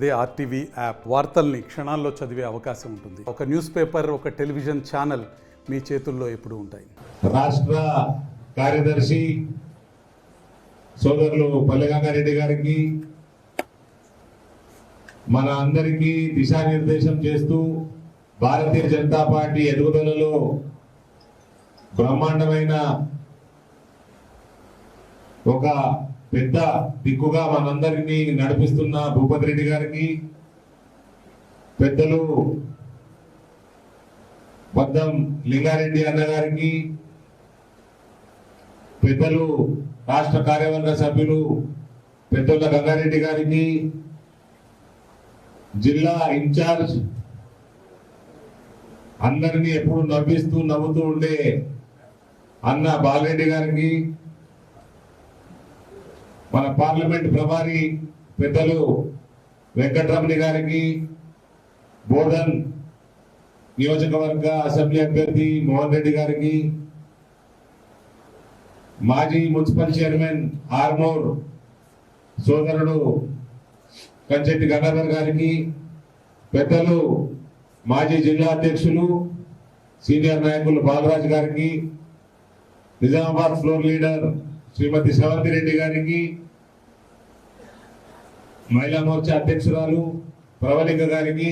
అదే RTV app వార్తల్ని క్షణాల్లో చదివే అవకాశం ఉంటుంది. ఒక న్యూస్ పేపర్, ఒక టెలివిజన్ ఛానల్ మీ చేతుల్లో ఎప్పుడూ ఉంటాయి. రాష్ట్ర కార్యదర్శి సోదరులు పల్లెగంగారెడ్డి గారికి, మన అందరికీ దిశానిర్దేశం చేస్తూ భారతీయ జనతా పార్టీ ఎదుగుదలలో బ్రహ్మాండమైన ఒక పెద్ద దిక్కుగా మనందరినీ నడిపిస్తున్న భూపతి రెడ్డి గారికి, పెద్దలు బద్దం లింగారెడ్డి అన్న గారికి, పెద్దలు రాష్ట్ర కార్యవర్గ సభ్యులు పెద్దల గంగారెడ్డి గారికి, జిల్లా ఇన్ఛార్జ్ అందరినీ ఎప్పుడు నవ్వుతూ ఉండే అన్న బాలరెడ్డి గారికి, మన పార్లమెంట్ ప్రభారి పెద్దలు వెంకటరమణ గారికి, బోధన్ నియోజకవర్గ అసెంబ్లీ అభ్యర్థి మోహన్ రెడ్డి గారికి, మాజీ మున్సిపల్ చైర్మన్ ఆర్మూర్ సోదరుడు కంచెట్టి గంగాధర్ గారికి, పెద్దలు మాజీ జిల్లా అధ్యక్షులు సీనియర్ నాయకులు బాలరాజ్ గారికి, నిజామాబాద్ ఫ్లోర్ లీడర్ శ్రీమతి శ్రవంతి రెడ్డి గారికి, మహిళా మోర్చా అధ్యక్షురాలు ప్రవళిక గారికి,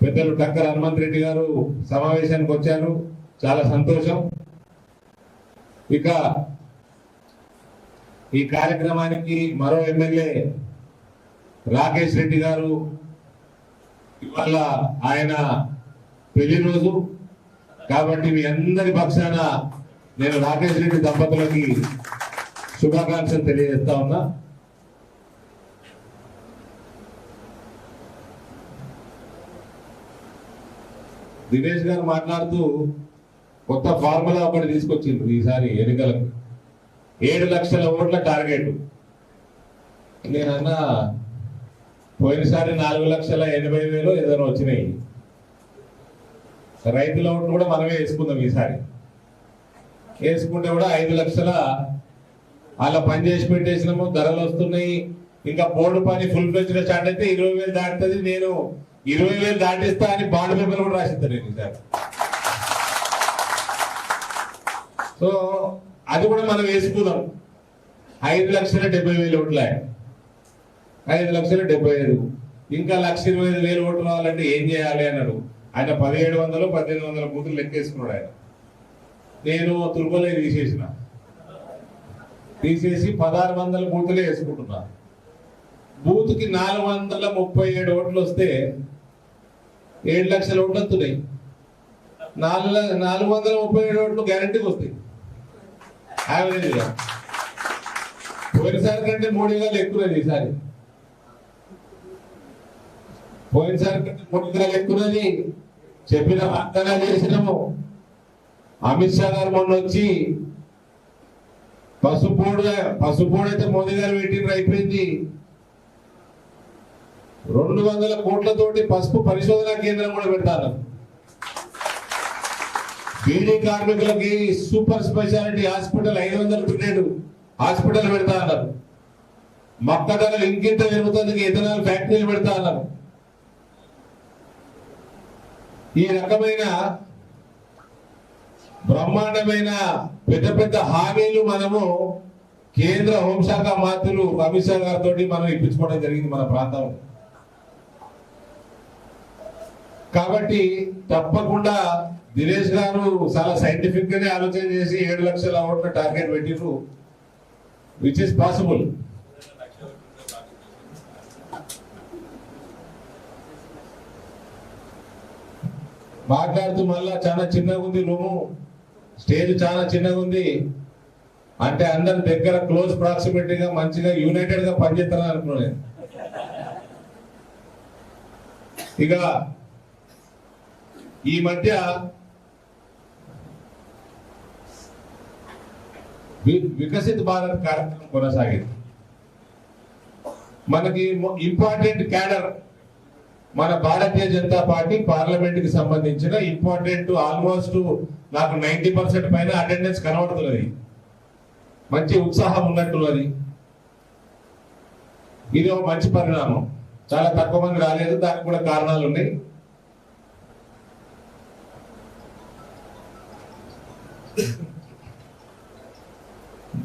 పెద్దలు టక్కర్ హనుమంత్ రెడ్డి గారు సమావేశానికి వచ్చారు, చాలా సంతోషం. ఇక ఈ కార్యక్రమానికి మరో ఎమ్మెల్యే రాకేష్ రెడ్డి గారు, ఇవాళ ఆయన పెళ్లి రోజు కాబట్టి మీ అందరి పక్షాన నేను రాకేష్ రెడ్డి దంపతులకి శుభాకాంక్షలు తెలియజేస్తా ఉన్నా. దినేష్ గారు మాట్లాడుతూ కొత్త ఫార్ములా ఒకటి తీసుకొచ్చిండ్రు ఈసారి ఎన్నికలకు. 7 లక్షల ఓట్ల టార్గెట్. నేనన్నా పోయినసారి 4,80,000 ఏదైనా వచ్చినాయి. రైతుల ఓట్లు కూడా మనమే వేసుకుందాం ఈసారి. వేసుకుంటే కూడా 5 లక్షల అలా పని చేసి పెట్టేసినాము. ధరలు వస్తున్నాయి. ఇంకా బోర్డు పని ఫుల్ ఫ్లెడ్జ్ గా స్టార్ట్ అయితే 20,000 దాటుతుంది. నేను 20,000 దాటిస్తా అని బాండ్ పేపర్ కూడా రాసిస్తాను నేను ఈసారి. సో అది కూడా మనం వేసుకుందాం. 5,70,000 ఓట్ల 5,75,000 ఇంకా 1,25,000 ఓట్లు రావాలంటే ఏం చేయాలి అన్నాడు ఆయన. 1,700 1,800 బూతులు లెక్కేసుకున్నాడు ఆయన. నేను తుర్బలే తీసేసి 1,600 బూతులే వేసుకుంటున్నా. బూత్కి 437 ఓట్లు వస్తే 7 లక్షల ఓట్లు వస్తున్నాయి. 437 ఓట్లు గ్యారంటీకి వస్తాయి యావరేజ్ గా. పోయినసారి కంటే 3 వేలు ఎక్కువది ఈసారి. పోయినసారి కంటే 3 వేలు ఎక్కువది. చెప్పిన వాగ్దానాలు చేసినాము. అమిత్ షా గారు మొన్న వచ్చి పసుపోడు అయితే మోదీ గారు పెట్టిన అయిపోయింది. 200 కోట్లతోటి పసుపు పరిశోధన కేంద్రం కూడా పెడతారు. బీడీ కార్మికులకి super speciality hospital 500 bed hospital పెడతా అన్నారు. మొక్కజొన్నలు ఇంకింత పెరుగుతుంది. ఇథనాల్ ఫ్యాక్టరీలు పెడతా అన్నారు. ఈ రకమైన బ్రహ్మాండమైన పెద్ద పెద్ద హామీలు మనము కేంద్ర హోంశాఖ మంత్రులు అమిత్ షా గారితో మనం ఇప్పించుకోవడం జరిగింది మన ప్రాంతం. కాబట్టి తప్పకుండా దినేష్ గారు చాలా సైంటిఫిక్ గానే ఆలోచన చేసి 7 లక్షల ఓట్ల టార్గెట్ పెట్టిరు, విచ్ ఇస్ పాసిబుల్. మాట్లాడుతూ మళ్ళా చాలా చిన్నగా ఉంది రూము, స్టేజ్ చాలా చిన్నగా ఉంది అంటే అందరి దగ్గర క్లోజ్ ప్రాక్సిమిటీగా మంచిగా యునైటెడ్ గా పనిచేస్తారని అనుకున్నాను. ఇక ఈ మధ్య వికసిత్ భారత్ కార్యక్రమం కొనసాగింది. మనకి ఇంపార్టెంట్ క్యాడర్ మన భారతీయ జనతా పార్టీ పార్లమెంట్ కి సంబంధించిన ఇంపార్టెంట్ ఆల్మోస్ట్ నాకు 90% పైన అటెండెన్స్ కనబడుతున్నది. మంచి ఉత్సాహం ఉన్నట్టున్నది. ఇది ఒక మంచి పరిణామం. చాలా తక్కువ మంది రాలేదు, దానికి కూడా కారణాలు ఉన్నాయి.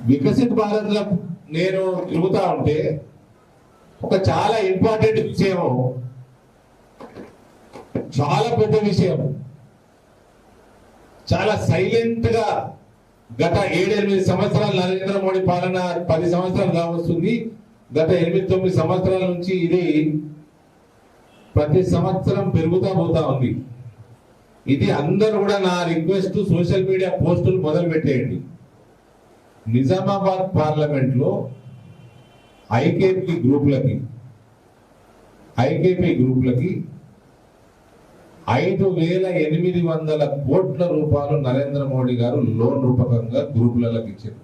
వికసిత్ భారత్ లో నేను తిరుగుతా ఉంటే ఒక చాలా ఇంపార్టెంట్ విషయం, చాలా పెద్ద విషయం, చాలా సైలెంట్ గా గత 7-8 సంవత్సరాలు నరేంద్ర మోడీ పాలన 10 సంవత్సరాలు కావస్తుంది. గత 8-9 సంవత్సరాల నుంచి ఇది ప్రతి సంవత్సరం పెరుగుతా పోతా ఉంది. ఇది అందరూ కూడా నా రిక్వెస్ట్, సోషల్ మీడియా పోస్టులు మొదలు పెట్టేయండి. నిజామాబాద్ పార్లమెంట్ లో ఐకేపీ గ్రూపులకి 5,800 కోట్ల రూపాయలు నరేంద్ర మోడీ గారు లోన్ రూపకంగా గ్రూపులకు ఇచ్చారు.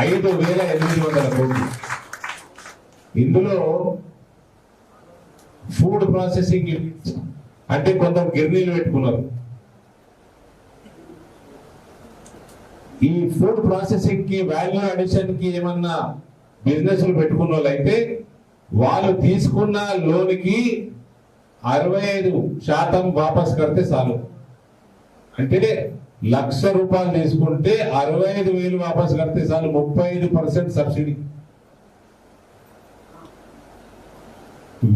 5,800 కోట్లు. ఇందులో ఫుడ్ ప్రాసెసింగ్ యూనిట్స్ అంటే కొంత గిర్నీలు పెట్టుకున్నారు. ఈ ఫుడ్ ప్రాసెసింగ్ కి, వాల్యూ అడిషన్ కి ఏమన్నా బిజినెస్లు పెట్టుకున్న వాళ్ళైతే వాళ్ళు తీసుకున్న లోన్ కి 65% వాపస్ కడితే చాలు. అంటే 1,00,000 రూపాయలు తీసుకుంటే 65,000 వాపస్ కడితే చాలు. 35% సబ్సిడీ.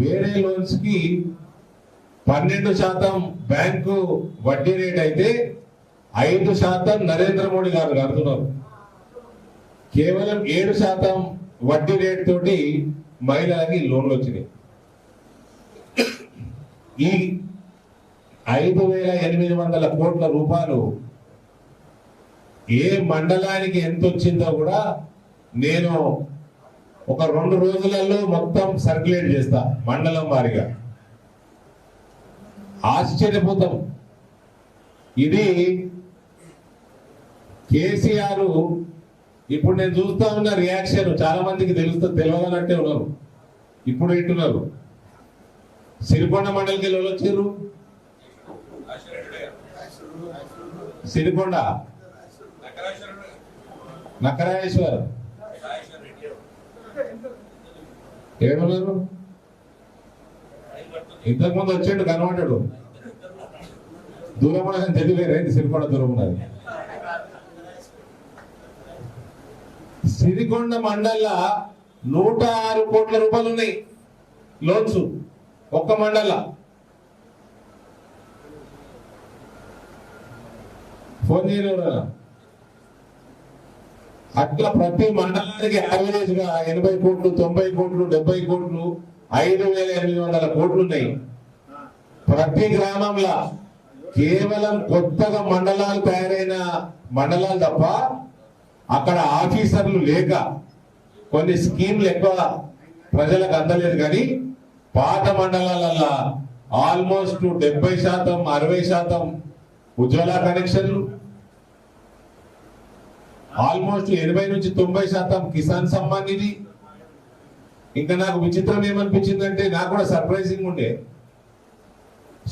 వేరే లోన్స్ కి 12% బ్యాంకు వడ్డీ రేట్ అయితే 5% నరేంద్ర మోడీ గారు కడుతున్నారు. కేవలం 7% వడ్డీ రేట్ తోటి మహిళలకి లోన్లు వచ్చినాయి. ఈ 5,800 కోట్ల రూపాయలు ఏ మండలానికి ఎంత వచ్చిందో కూడా నేను ఒక 2 రోజులలో మొత్తం సర్క్యులేట్ చేస్తా, మండలం వారిగా. ఆశ్చర్యపోతాం. ఇది కేసీఆర్ ఇప్పుడు నేను చూస్తా ఉన్న రియాక్షన్ చాలా మందికి తెలియదన్నట్టే ఉన్నారు. ఇప్పుడు వింటున్నారు. సిరికొండ మండలికి వెళ్ళి వచ్చారు. సిరికొండ నకరాయేశ్వర్ ఏడున్నారు. ఇంతకుముందు వచ్చాడు, కనబడ్డాడు. దూరం ఉన్నదని తెలియలేదు. సిరికొండ దూరం ఉన్నది. సిరికొండ మండల 106 కోట్ల రూపాయలు ఉన్నాయి లోన్స్ ఒక్క మండల. ఫోన్ చేయలేరు. అట్లా ప్రతి మండలానికి యావరేజ్ గా 80 కోట్లు, 90 కోట్లు, 70 కోట్లు, 5,800 కోట్లు ఉన్నాయి. ప్రతి గ్రామంలో కేవలం కొత్తగా మండలాలు తయారైన మండలాలు తప్ప అక్కడ ఆఫీసర్లు లేక కొన్ని స్కీమ్లు ఎక్కువ ప్రజలకు అందలేదు. కానీ పాత మండలాలల్లా ఆల్మోస్ట్ 70%, 60% ఉజ్వల కనెక్షన్లు, ఆల్మోస్ట్ 80 నుంచి 90% కిసాన్ సమ్మాన్ నిధి. ఇంకా నాకు విచిత్రం ఏమనిపించిందంటే, నాకు కూడా సర్ప్రైజింగ్ ఉండే,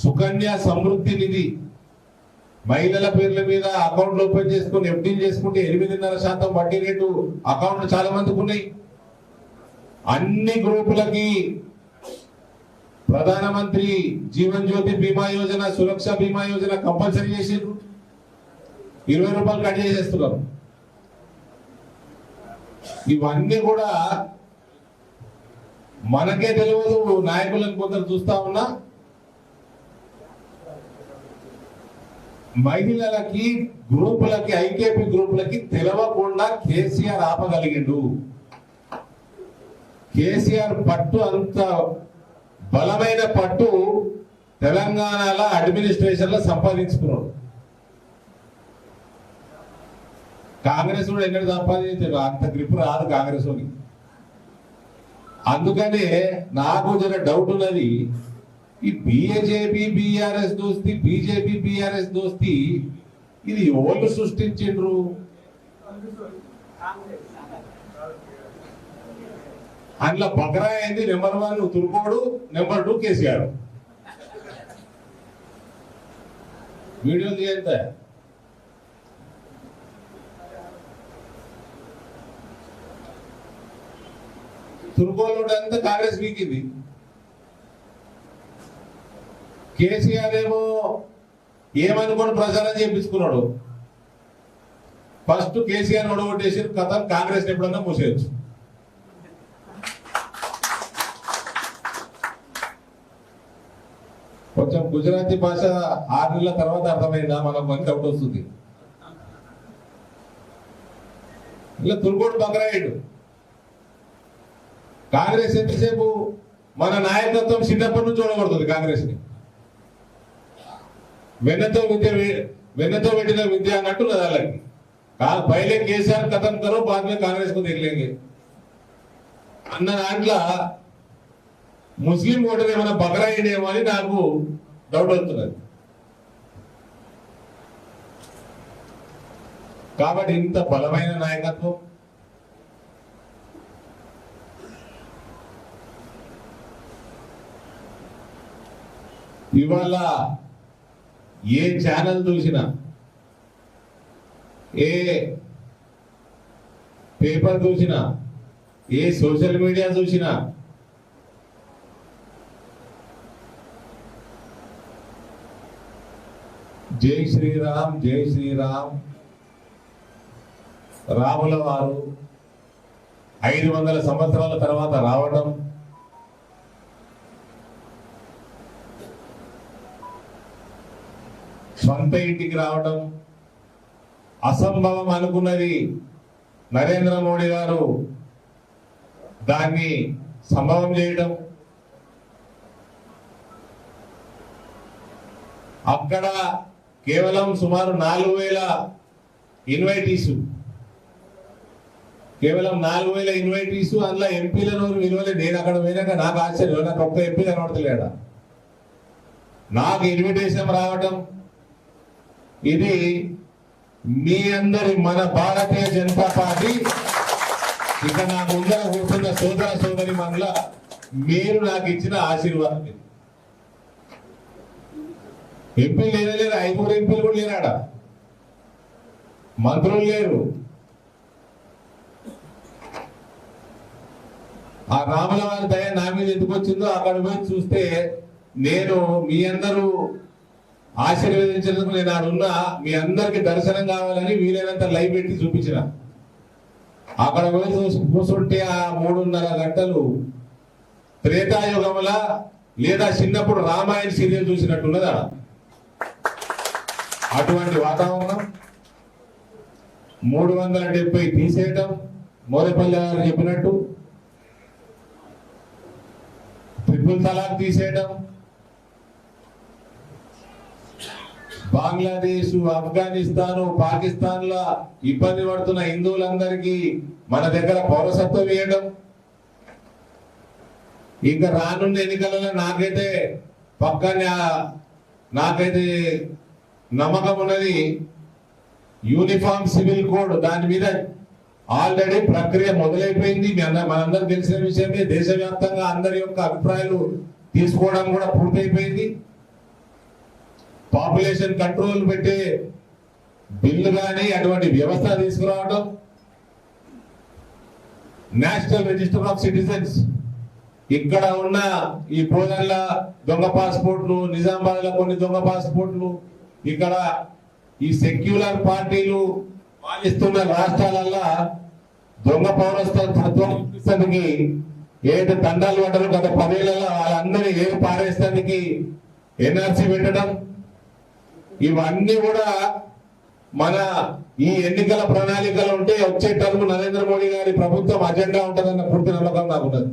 సుకన్య సమృద్ధి నిధి మహిళల పేర్ల మీద అకౌంట్లు ఓపెన్ చేసుకుని ఎఫ్డీలు చేసుకుంటే 8.5% వడ్డీ రేటు అకౌంట్లు చాలా మందికి ఉన్నాయి. అన్ని గ్రూపులకి ప్రధానమంత్రి జీవన్ జ్యోతి బీమా యోజన, సురక్ష బీమా యోజన కంపల్సరీ చేసిండ్రు. 20 రూపాయలు కట్ చేసేస్తున్నారు. ఇవన్నీ కూడా మనకే తెలియదు. నాయకులను కొందరు చూస్తా ఉన్నా. మహిళలకి, గ్రూపులకి, ఐకేపీ గ్రూపులకి తెలవకుండా కేసీఆర్ ఆపగలిగిండు. కేసీఆర్ పట్టు, అంత బలమైన పట్టు తెలంగాణలో అడ్మినిస్ట్రేషన్ లో సంపాదించుకున్నాడు. కాంగ్రెస్ కూడా ఎన్నడూ సంపాదించారు, అంత గ్రిప్ రాదు కాంగ్రెస్ వాళ్ళకి. అందుకనే నాకు జర డౌట్ ఉన్నది, ఈ బీజేపీ బీఆర్ఎస్ దోస్తి, బీజేపీ బీఆర్ఎస్ దోస్తి ఇది ఎవరు సృష్టించిండ్రు? అందులో బకరా అయింది. నెంబర్ 1 తుర్కోడు, నెంబర్ 2 కేసీఆర్. వీడియోలు చేయంత తుర్కోలు అంతా కాంగ్రెస్ వీకింది. కేసీఆర్ ఏమో ఏమనుకోని ప్రచారం చేయించుకున్నాడు. ఫస్ట్ కేసీఆర్ ఓడగొట్టేసి కథ కాంగ్రెస్ ఎప్పుడన్నా మూసేయచ్చు. కొంచెం గుజరాతీ భాష 6 నెలల తర్వాత అర్థమైందా మనకు మంచి డౌట్ వస్తుంది. ఇలా తుర్కోడు బకరాయుడు కాంగ్రెస్ ఎంతసేపు మన నాయకత్వం చిన్నప్పటి నుంచి చూడబడుతుంది. కాంగ్రెస్ ని వెన్నతో పెట్టిన విద్య అన్నట్టు వాళ్ళకి పైలే కేసీఆర్ ఖతం కరో బాద్ మే కాంగ్రెస్ కు దిగలేంगे అన్న దాంట్లో ముస్లిం ఓటర్ ఏమైనా బకరాయుడేమో అని నాకు డౌట్ వస్తున్నది. కాబట్టి ఇంత బలమైన నాయకత్వం ఇవాళ ఏ ఛానల్ చూసినా ఏ పేపర్ చూసినా ఏ సోషల్ మీడియా చూసినా జై శ్రీరామ్ జై శ్రీరామ్, రాముల వారు 500 సంవత్సరాల తర్వాత రావడం, సొంత ఇంటికి రావడం, అసంభవం అనుకున్నది నరేంద్ర మోడీ గారు దాన్ని సంభవం చేయడం, అక్కడ కేవలం సుమారు 4000 ఇన్వైటీసు, కేవలం 4000 ఇన్వైటీసు, అందులో ఎంపీలను విలువలే. నేను అక్కడ పోయినాక నాకు ఆశ్చర్యం, నాకు ఒక్క ఎంపీ కనబడతలేడా. నాకు ఇన్విటేషన్ రావడం, ఇది మీ అందరి మన భారతీయ జనతా పార్టీ ఇక నా ముందర కూర్చున్న సోదర సోదరి మనల మీరు నాకు ఇచ్చిన ఆశీర్వాదం. ఎంపీలు లేరు, 5 ఎంపీలు కూడా లేరాడ, మంత్రులు లేరు. ఆ రాముల వారి దయ నా మీద ఎందుకు వచ్చిందో అక్కడ పోయి చూస్తే నేను మీ అందరూ ఆశీర్వదించినందుకు నేను ఆడున్నా మీ అందరికి దర్శనం కావాలని వీలైనంత లైవ్ పెట్టి చూపించిన. అక్కడ పోయి కూర్చుంటే ఆ 3.5 గంటలు త్రేతాయుగముల లేదా చిన్నప్పుడు రామాయణ సీరియల్ చూసినట్టున్నది ఆడ. అటువంటి వాతావరణం 370 తీసేయటం, మోరేపల్లి గారు చెప్పినట్టు ట్రిపుల్ తలాక్ తీసేయడం, బంగ్లాదేశ్, ఆఫ్ఘనిస్తాన్, పాకిస్తాన్ లా ఇబ్బంది పడుతున్న హిందువులందరికీ మన దగ్గర పౌరసత్వం ఇవ్వడం, ఇంకా రానున్న ఎన్నికలలో నాకైతే నమ్మకం ఉన్నది. యూనిఫామ్ సివిల్ కోడ్ దాని మీద ఆల్రెడీ ప్రక్రియ మొదలైపోయింది. మనందరూ తెలిసిన విషయమే. దేశవ్యాప్తంగా అందరి యొక్క అభిప్రాయాలు తీసుకోవడం కూడా పూర్తయిపోయింది. పాపులేషన్ కంట్రోల్ పెట్టే బిల్లు కానీ అటువంటి వ్యవస్థ తీసుకురావడం, నేషనల్ రిజిస్టర్ ఆఫ్ సిటిజన్స్, ఇక్కడ ఉన్న ఈ పోలన్ల దొంగ పాస్పోర్ట్లు, నిజామాబాద్ లో కొన్ని దొంగ పాస్పోర్ట్లు, ఇక్కడ ఈ సెక్యులర్ పార్టీలు పాలిస్తున్న రాష్ట్రాలల్లో దొంగ పౌరసత్వానికి ఏడు దండాలు పడ్డారు గత 10 ఏళ్లలో, వాళ్ళందరినీ ఏడు పారేస్తానికి ఎన్ఆర్సీ పెట్టడం, ఇవన్నీ కూడా మన ఈ ఎన్నికల ప్రణాళికలు ఉంటే వచ్చే టర్మ్ నరేంద్ర మోడీ గారి ప్రభుత్వం అజెండా ఉంటుందన్న పూర్తి నమ్మకం నాకున్నది.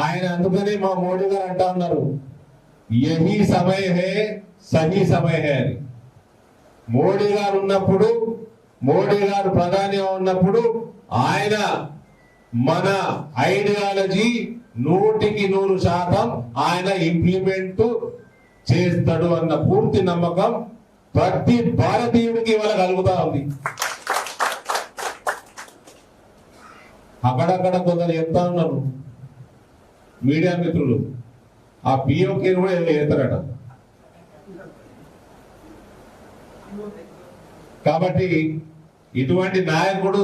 ఆయన అందుకని మా మోడీ గారు అంటా ఉన్నారు, యహీ సమయ హే సహీ సమయ హే అని. మోడీ గారు ఉన్నప్పుడు, మోడీ గారు ప్రధానిగా ఉన్నప్పుడు ఆయన మన ఐడియాలజీ 100% ఆయన ఇంప్లిమెంట్ చేస్తాడు అన్న పూర్తి నమ్మకం ప్రతి భారతీయుడికి ఇవాళ కలుగుతా ఉంది. అక్కడక్కడ కొందరు చెప్తా ఉన్నారు మీడియా మిత్రులు, ఆ పిఓకే కూడా ఏదో చేస్తారట. కాబట్టి ఇటువంటి నాయకుడు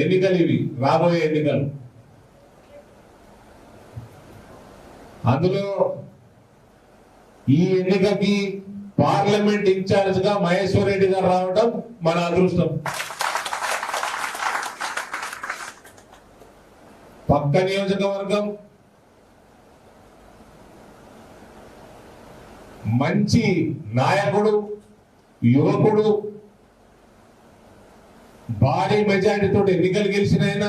ఎన్నికలు ఇవి రాబోయే ఎన్నికలు. అందులో ఈ ఎన్నికకి పార్లమెంట్ ఇన్ఛార్జ్ గా మహేశ్వర్ రెడ్డి గారు రావడం మన అదృష్టం. పక్క నియోజకవర్గం మంచి నాయకుడు, యువకుడు, భారీ మెజారిటీతో ఎన్నికలు గెలిచిన ఆయన,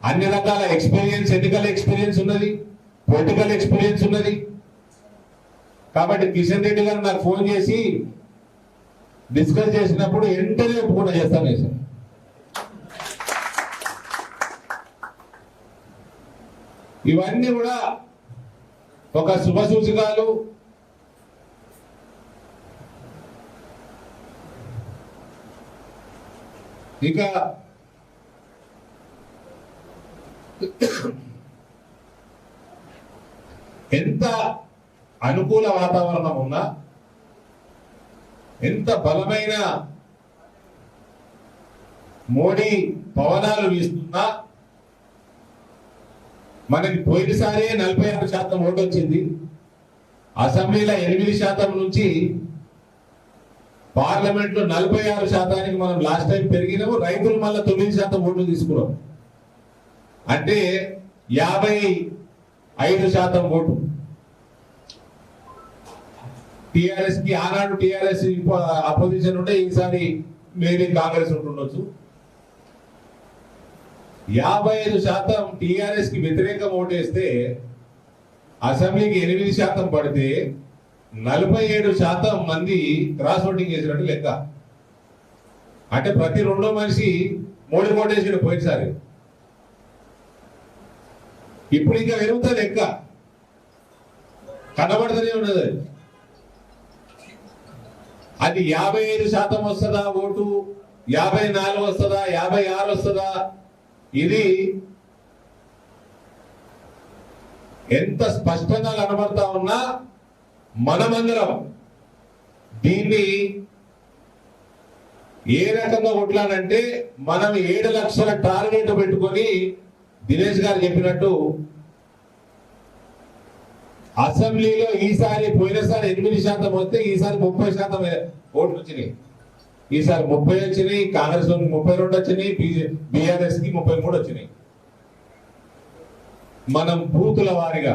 అన్ని రకాల ఎక్స్పీరియన్స్, ఎన్నికల ఎక్స్పీరియన్స్ ఉన్నది, పొలిటికల్ ఎక్స్పీరియన్స్ ఉన్నది. కాబట్టి కిషన్ రెడ్డి గారు నాకు ఫోన్ చేసి డిస్కస్ చేసినప్పుడు వెంటనే ఒప్పుకున్నా చేస్తాను సార్. ఇవన్నీ కూడా ఒక శుభ సూచకాలు. ఇక ఎంత అనుకూల వాతావరణం ఉన్నా, ఎంత బలమైన మోడీ పవనాలు వీస్తున్నా, మనకి పోయినసారి 46% ఓటు వచ్చింది. అసెంబ్లీలో 8% నుంచి పార్లమెంట్ లో 46% మనం లాస్ట్ టైం పెరిగినాము. రైతులు మళ్ళీ 9% ఓట్లు తీసుకున్నాం. అంటే 55% ఓటు టిఆర్ఎస్ కి. ఆనాడు టిఆర్ఎస్ అపోజిషన్ ఉంటే ఈసారి మేబీ కాంగ్రెస్ ఉంటుండొచ్చు. 55% టిఆర్ఎస్ కి వ్యతిరేకం ఓటేస్తే అసెంబ్లీకి 8% పడితే 47% మంది క్రాస్ ఓటింగ్ చేసినట్టు లెక్క. అంటే ప్రతి రెండో మనిషి మోడీ ఓటేసిన పోయినసారి. ఇప్పుడు ఇంకా పెరుగుతుంది లెక్క, కనబడుతూనే ఉన్నది. అది 55% వస్తుందా ఓటు, 54 వస్తుందా, 56 వస్తుందా, ఇది ఎంత స్పష్టంగా కనబడతా ఉన్నా మనమందరం దీన్ని ఏ రకంగా కొట్లాడంటే, మనం 7 లక్షల టార్గెట్ పెట్టుకొని దినేష్ గారు చెప్పినట్టు అసెంబ్లీలో ఈసారి పోయినసారి 8% వస్తే ఈసారి 30% ఓట్లు వచ్చినాయి. ఈసారి 30 వచ్చినాయి, కాంగ్రెస్ 32 వచ్చినాయి, బీఆర్ఎస్ కి 33 వచ్చినాయి. మనం బూతుల వారిగా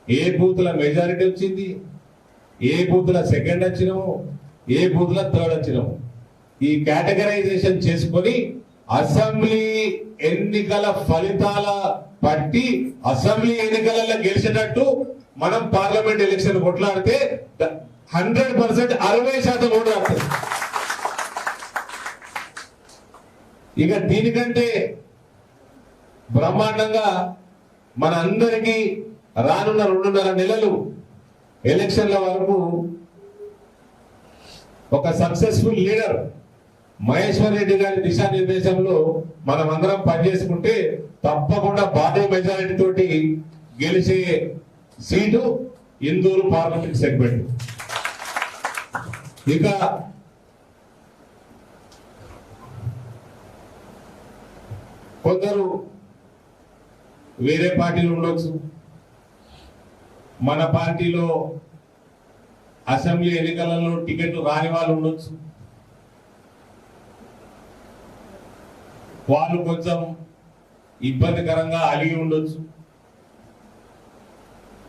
ఏ బూతుల మెజారిటీ వచ్చింది, ఏ బూతుల సెకండ్ వచ్చినాము, ఏ బూతుల థర్డ్ వచ్చినాము, ఈ కేటగరైజేషన్ చేసుకొని అసెంబ్లీ ఎన్నికల ఫలితాల బట్టి అసెంబ్లీ ఎన్నికలలో గెలిచేటట్టు మనం పార్లమెంట్ ఎలక్షన్ కొట్లాడితే 100% 60% ఓటు రాస్తుంది. ఇక దీనికంటే బ్రహ్మాండంగా మన అందరికీ రానున్న 2.5 నెలలు ఎలక్షన్ల వరకు ఒక సక్సెస్ఫుల్ లీడర్ మహేశ్వర్ రెడ్డి గారి దిశానిర్దేశంలో మనం అందరం పనిచేసుకుంటే తప్పకుండా భారీ మెజారిటీ తోటి గెలిచే సీటు ఇందూరు పార్లమెంట్ సెగ్మెంట్. ఇక కొందరు వేరే పార్టీలు ఉండొచ్చు, మన పార్టీలో అసెంబ్లీ ఎన్నికలలో టికెట్ రాని వాళ్ళు ఉండొచ్చు. వాళ్ళు కొంచెం ఇబ్బందికరంగా అలిగి ఉండొచ్చు.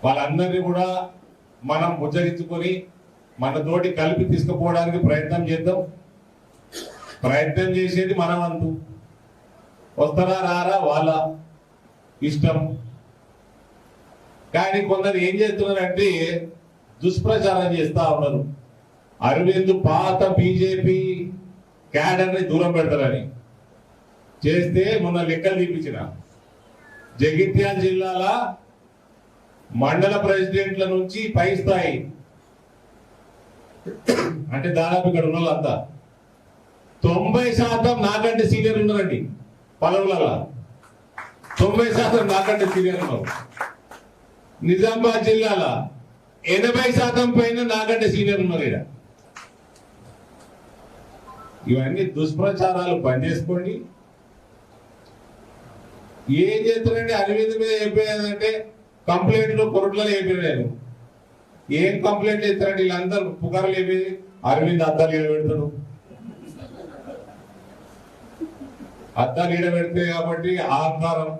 వాళ్ళందరినీ కూడా మనం బుజ్జగించుకొని మనతోటి కలిపి తీసుకుపోవడానికి ప్రయత్నం చేద్దాం. ప్రయత్నం చేసేది మన వంతు. వస్తారా రారా వాళ్ళ ఇష్టం. కానీ కొందరు ఏం చేస్తున్నారంటే దుష్ప్రచారం చేస్తా ఉన్నారు. అరవింద్ పాత బీజేపీ క్యాడర్ ని దూరం పెడతారని చేస్తే మొన్న లెక్కలు తీపించిన జగిత్యాల జిల్లాల మండల ప్రెసిడెంట్ల నుంచి పై స్థాయి అంటే దాదాపు ఇక్కడ ఉన్న వాళ్ళంతా 90% నాకంటే సీనియర్ ఉన్నారండి. పదవులలో 90% నాకంటే సీనియర్ ఉన్నారు. నిజామాబాద్ జిల్లాల 80% పైన నాకంటే సీనియర్ ఉన్నారు. ఇక్కడ ఇవన్నీ దుష్ప్రచారాలు బంద్ చేసుకోండి. ఏం చేస్తారంటే అరవింద్ మీద అయిపోయేదంటే కంప్లైంట్లు కొరట్లలో అయిపోయిన నేను ఏం కంప్లైంట్ చేస్తారంటే వీళ్ళందరూ పుకార్లు అయిపోయి అరవింద్ అద్దాలు ఈడ పెడతాడు, అద్దాలు ఈడ పెడితే కాబట్టి ఆకారం.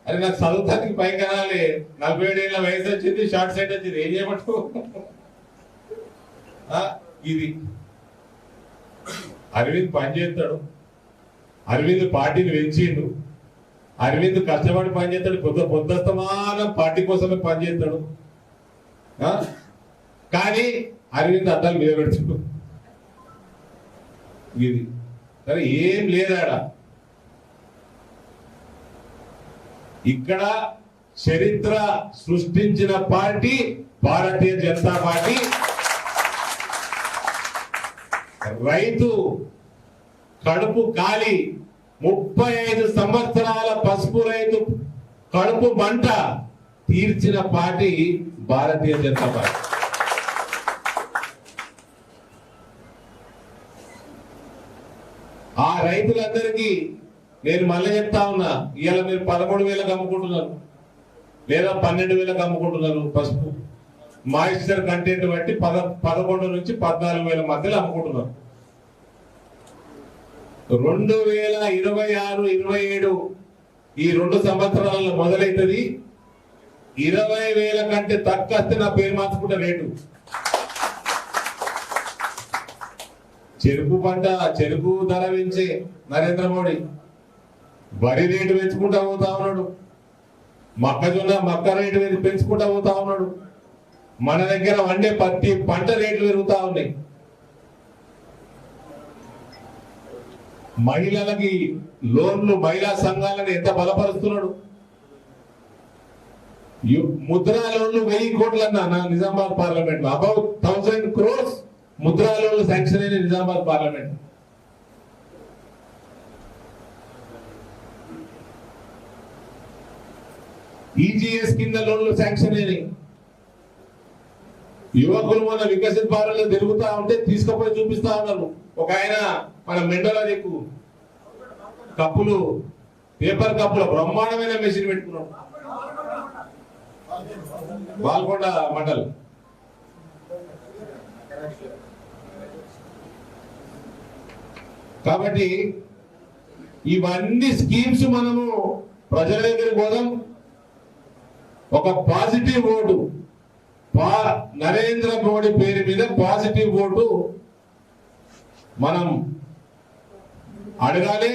అది నాకు చదువుతానికి పైకి కనాలి, 47 ఏళ్ళ వయసు వచ్చింది, షార్ట్ సైట్ వచ్చింది, ఏం చేయబట్టు ఇది. అరవింద్ పనిచేస్తాడు, అరవింద్ పార్టీని పెంచిండు, అరవింద్ కష్టపడి పనిచేస్తాడు, పొద్దుస్తమానం పార్టీ కోసమే పనిచేస్తాడు. కానీ అరవింద్ అద్దాలు మీద పెడుతుడు. ఇది సరే, ఏం లేదాడ. ఇక్కడ చరిత్ర సృష్టించిన పార్టీ భారతీయ జనతా పార్టీ. రైతు కడుపు కాలి 35 సంవత్సరాల పసుపు రైతు కడుపు మంట తీర్చిన పార్టీ భారతీయ జనతా పార్టీ. ఆ రైతులందరికీ నేను మళ్ళీ చెప్తా ఉన్నా, ఇవాళ మీరు 13,000కి అమ్ముకుంటున్నారు లేదా 12,000కి అమ్ముకుంటున్నారు పసుపు. మాయిశ్చర్ కంటెంట్ బట్టి 11 నుంచి 14,000 మధ్యలో అమ్ముకుంటున్నారు. 2026, 27 ఈ 2 సంవత్సరాలలో మొదలైతుంది. 20,000 కంటే తక్కువ వస్తే నా పేరు మార్చుకుంటే రేటు. చెరుకు పంట, చెరుకు ధర పెంచే నరేంద్ర మోడీ వరి రేటు పెంచుకుంటా పోతా ఉన్నాడు, మొక్కజొన్న మక్క రేటు పెంచుకుంటా పోతా ఉన్నాడు. మన దగ్గర వండే ప్రతి పంట రేట్లు పెరుగుతా ఉన్నాయి. మహిళలకి లోన్లు, మహిళా సంఘాలను ఎంత బలపరుస్తున్నాడు. ముద్రా లోన్లు 1000 కోట్లు అన్నా నిజామాబాద్ పార్లమెంట్ లో, అబౌట్ 1000 crores ముద్రా లోన్లు శాంక్షన్ అయిన నిజామాబాద్ పార్లమెంట్. ఈజీఎస్ కింద లోన్లు శాంక్షన్ అయినాయి. యువకులు మన వికసిత్ భారత్ తిరుగుతా ఉంటే తీసుకుపోయి చూపిస్తా ఉన్నారు. ఒక ఆయన మన మెండోలా దిక్కు కప్పులు, పేపర్ కప్పుల బ్రహ్మాండమైన మెషిన్ పెట్టుకున్నాడు, బాల్కొండ మండల్. కాబట్టి ఇవన్నీ స్కీమ్స్ మనము ప్రజల దగ్గరికి పోదాం. ఒక పాజిటివ్ ఓటు, నరేంద్ర మోడీ పేరు మీద పాజిటివ్ ఓటు మనం అడగాలి.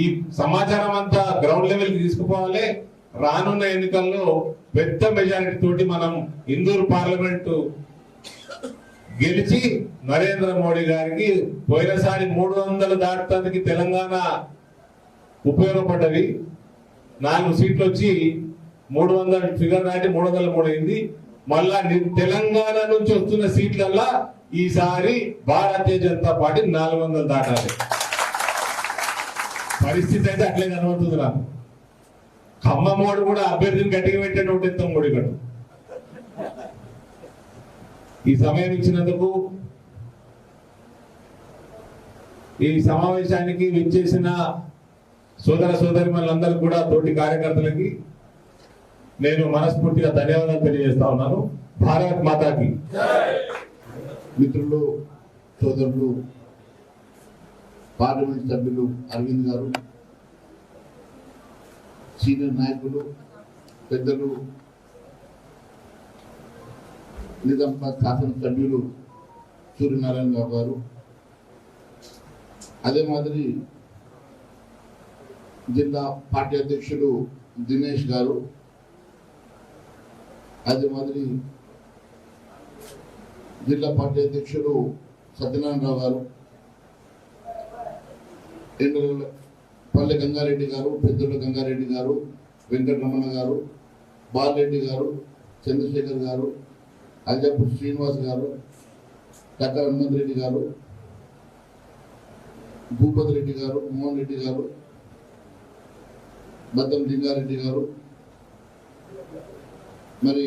ఈ సమాచారం అంతా గ్రౌండ్ లెవెల్ కి తీసుకుపోవాలి. రానున్న ఎన్నికల్లో పెద్ద మెజారిటీ తోటి మనం ఇందూరు పార్లమెంటు గెలిచి నరేంద్ర మోడీ గారికి, పోయినసారి 300 దాటడానికి తెలంగాణ ఉపయోగపడ్డది. 4 సీట్లు వచ్చి 300 ఫిగర్ దాటి 303 అయింది. మళ్ళా తెలంగాణ నుంచి వస్తున్న సీట్లల్లా ఈసారి భారతీయ జనతా పార్టీ 400 దాటాలి. పరిస్థితి అయితే అట్లే కనబడుతుంది నాకు. ఖమ్మమోడు కూడా అభ్యర్థిని గట్టిగా పెట్టాడు, ఒకటెత్తాం మోడీ గడు. ఈ సమయం ఇచ్చినందుకు, ఈ సమావేశానికి విచ్చేసిన సోదర సోదరి మనందరికీ కూడా, తోటి కార్యకర్తలకి నేను మనస్ఫూర్తిగా ధన్యవాదాలు తెలియజేస్తా ఉన్నాను. భారత్ మాతాకి. మిత్రులు, సోదరులు, పార్లమెంట్ సభ్యులు అరవింద్ గారు, సీనియర్ నాయకులు, పెద్దలు, నిజామాబాద్ శాసనసభ్యులు సూర్యనారాయణ రావు గారు, అదే మాదిరి జిల్లా పార్టీ అధ్యక్షులు దినేష్ గారు, అదే మాదిరి జిల్లా పార్టీ అధ్యక్షులు సత్యనారాయణరావు గారు, పల్లె గంగారెడ్డి గారు, పెద్దల గంగారెడ్డి గారు, వెంకటరమణ గారు, బాలరెడ్డి గారు, చంద్రశేఖర్ గారు, అజపు శ్రీనివాస్ గారు, టక్కర హనుమంత్ రెడ్డి గారు, భూపతి రెడ్డి గారు, మోహన్ రెడ్డి గారు, బద్దం లింగారెడ్డి గారు, మరి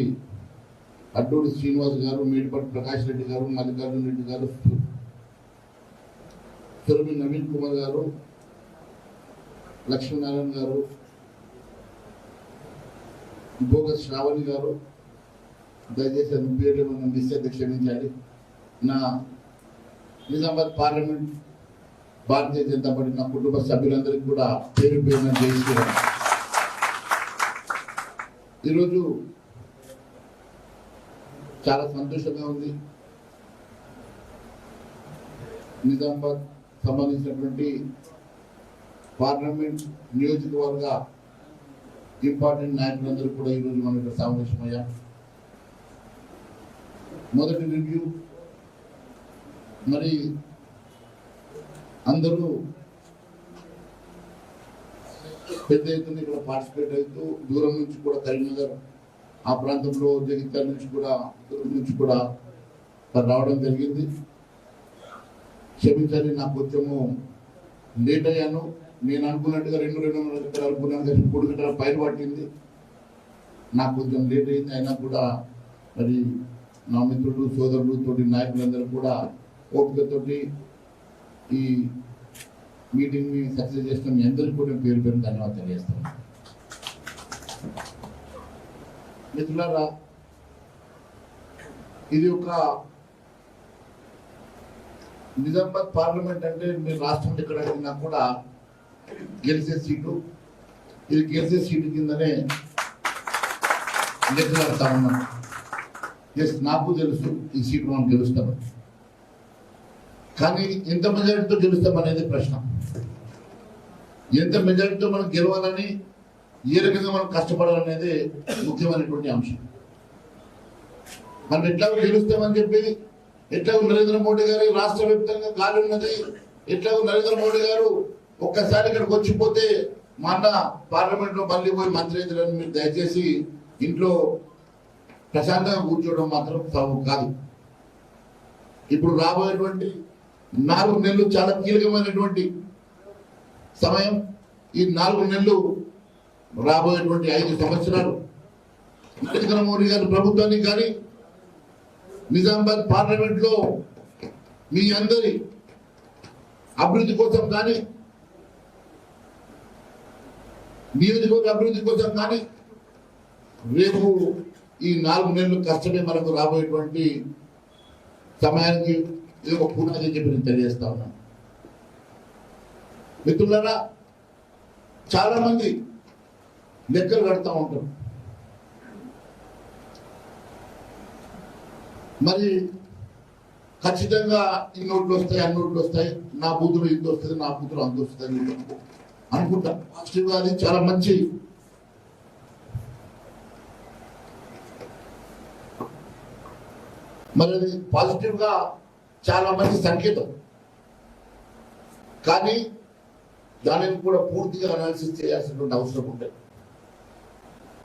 అడ్డూరి శ్రీనివాస్ గారు, మేడిపట్టి ప్రకాష్ రెడ్డి గారు, మల్లికార్జున రెడ్డి గారు, సురభి నవీన్ కుమార్ గారు, లక్ష్మీనారాయణ గారు, బోగస్ శ్రావణి గారు, దయచేసి అది పేర్లు మనం నిశ్చయిత క్షమించాలి. నా నిజామాబాద్ పార్లమెంట్ భారతీయ జనతా పార్టీ నా కుటుంబ సభ్యులందరికీ కూడా పేరు పేరున జయిస్తున్నాను. ఈరోజు చాలా సంతోషంగా ఉంది. నిజామాబాద్ సంబంధించినటువంటి పార్లమెంట్ నియోజకవర్గ ఇంపార్టెంట్ నాయకులందరూ కూడా ఈరోజు మన ఇక్కడ సమావేశమయ్యాం. మొదటి రివ్యూ మరి అందరూ పెద్ద ఎత్తున ఇక్కడ పార్టిసిపేట్ అవుతూ దూరం నుంచి కూడా కరీంనగర్ ఆ ప్రాంతంలో జగిత్యాల నుంచి కూడా దూరం నుంచి కూడా రావడం జరిగింది. క్షమించాలి, నాకు కొంచెము లేట్ అయ్యాను. నేను అనుకున్నట్టుగా 2:30 గంటలు అనుకున్నాను, కానీ 3 గంటల పైన పట్టింది. నాకు కొంచెం లేట్ అయింది. అయినా కూడా మరి నా మిత్రులు సోదరులు తోటి నాయకులందరూ కూడా ఓపికతోటి ఈ మీటింగ్ని సక్సెస్ చేసిన మీ అందరికీ కూడా పేరు పేరు ధన్యవాదాలు తెలియజేస్తాను. మిత్రులారా, ఇది ఒక నిజామాబాద్ పార్లమెంట్ అంటే మీరు రాష్ట్రంలో ఎక్కడ అడిగినా కూడా గెలిచే సీటు. ఇది గెలిచే సీటు కిందనే లెక్కలాడుతా ఉన్నాను. ఎస్, నాకు తెలుసు ఈ సీటు మనం గెలుస్తాము, కానీ ఎంత మెజారిటీతో గెలుస్తాం అనేది ప్రశ్న. ఎంత మెజారిటీతో మనం గెలవాలని, ఏ రకంగా మనం కష్టపడాలనేది ముఖ్యమైనటువంటి అంశం. మనం ఎట్లా గెలుస్తామని చెప్పి, ఎట్లా నరేంద్ర మోడీ గారి రాష్ట్ర వ్యాప్తంగా గాలి ఉన్నది, ఎట్లా నరేంద్ర మోడీ గారు ఒక్కసారి ఇక్కడికి వచ్చిపోతే మా అన్న పార్లమెంట్ లో మళ్ళీ పోయి మంత్రి అయ్యారని మీరు దయచేసి ఇంట్లో ప్రశాంతంగా కూర్చోవడం మాత్రం సబబు కాదు. ఇప్పుడు రాబోయేటువంటి 4 నెలలు చాలా కీలకమైనటువంటి సమయం. ఈ 4 నెలలు రాబోయేటువంటి 5 సంవత్సరాలు నరేంద్ర మోడీ గారి ప్రభుత్వానికి కానీ, నిజామాబాద్ పార్లమెంట్ లో మీ అందరి అభివృద్ధి కోసం కానీ, నియోజకవర్గ అభివృద్ధి కోసం కానీ, రేపు ఈ 4 నెలలు కష్టమే మనకు రాబోయేటువంటి సమయానికి ఇది ఒక పునాది చెప్పి నేను తెలియజేస్తా ఉన్నాను. మిత్రులారా, చాలా మంది లెక్కలు కడతా ఉంటారు. మరి ఖచ్చితంగా ఈ నోట్లు వస్తాయి, అన్ని నోట్లు వస్తాయి, నా బూతులు ఇంత వస్తుంది, నా బూతులు అంత వస్తుంది అనుకుంటా. పాజిటివ్గా అది చాలా మంచి మరి అది పాజిటివ్గా చాలా మంచి సంకేతం. కానీ దానిని కూడా పూర్తిగా అనాలిసిస్ చేయాల్సినటువంటి అవసరం ఉంటుంది.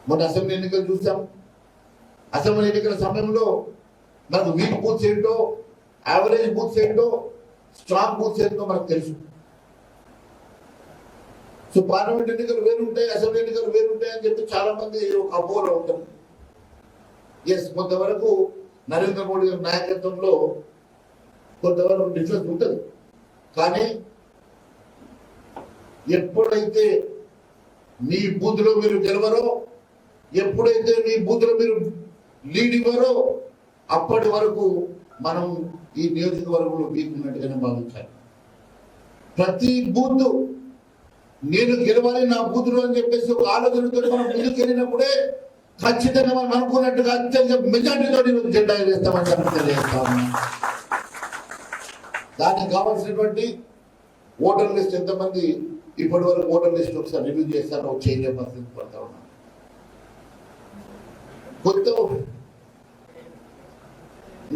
మొన్న అసెంబ్లీ ఎన్నికలు చూసాం. అసెంబ్లీ ఎన్నికల సమయంలో మనకు వీక్ బూత్స్ ఏంటో, యావరేజ్ బూత్స్ ఏంటో, స్ట్రాంగ్ బూత్స్ ఏంటో మనకు తెలుసు. సో పార్లమెంట్ ఎన్నికలు వేరుంటాయి, అసెంబ్లీ ఎన్నికలు వేరుంటాయి అని చెప్పి చాలా మంది ఒక అపోహలో ఉంటారు. ఎస్, కొంతవరకు నరేంద్ర మోడీ గారి నాయకత్వంలో కొంతవరకు డిఫరెన్స్ ఉంటుంది. కానీ ఎప్పుడైతే మీ బూత్లో మీరు గెలవరో, ఎప్పుడైతే మీ బూత్లో మీరు లీడ్ ఇవ్వరో, అప్పటి వరకు మనం ఈ నియోజకవర్గంలో వీకున్నట్టుగానే భావించాలి. ప్రతి బూత్ నేను గెలవాలి నా బూత్లో అని చెప్పేసి ఒక ఆలోచనతో మనం ముందుకు వెళ్ళినప్పుడే ఖచ్చితంగా మనం అనుకున్నట్టుగా అత్యంత మెజార్టీతో జెండా వేస్తామని చెప్పి తెలియజేస్తా ఉన్నాం. దానికి కావాల్సినటువంటి ఓటర్ లిస్ట్ ఎంతమంది ఇప్పటి వరకు ఓటర్ లిస్ట్ ఒకసారి రివ్యూ చేస్తారో చేంజ్ పరిస్థితి పడతా ఉన్నాం. కొత్త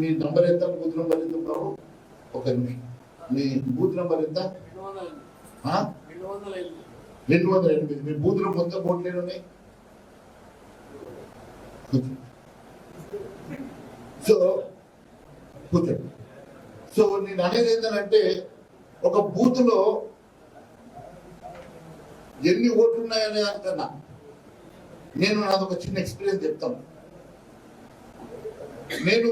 మీ నంబర్ ఎంత, బూత్ నంబర్ ఎంత బాబు? ఒక నిమిషం. మీ బూత్ నంబర్ ఎంత? 208. మీ బూత్ లో మొత్తం ఓట్లు ఎన్ని ఉన్నాయి? సో కూర్చోండి. సో నేను అనేది ఏంటంటే, ఒక బూత్ లో ఎన్ని ఓట్లు ఉన్నాయనే దానికన్నా నేను నాదొక చిన్న ఎక్స్పీరియన్స్ చెప్తాను. నేను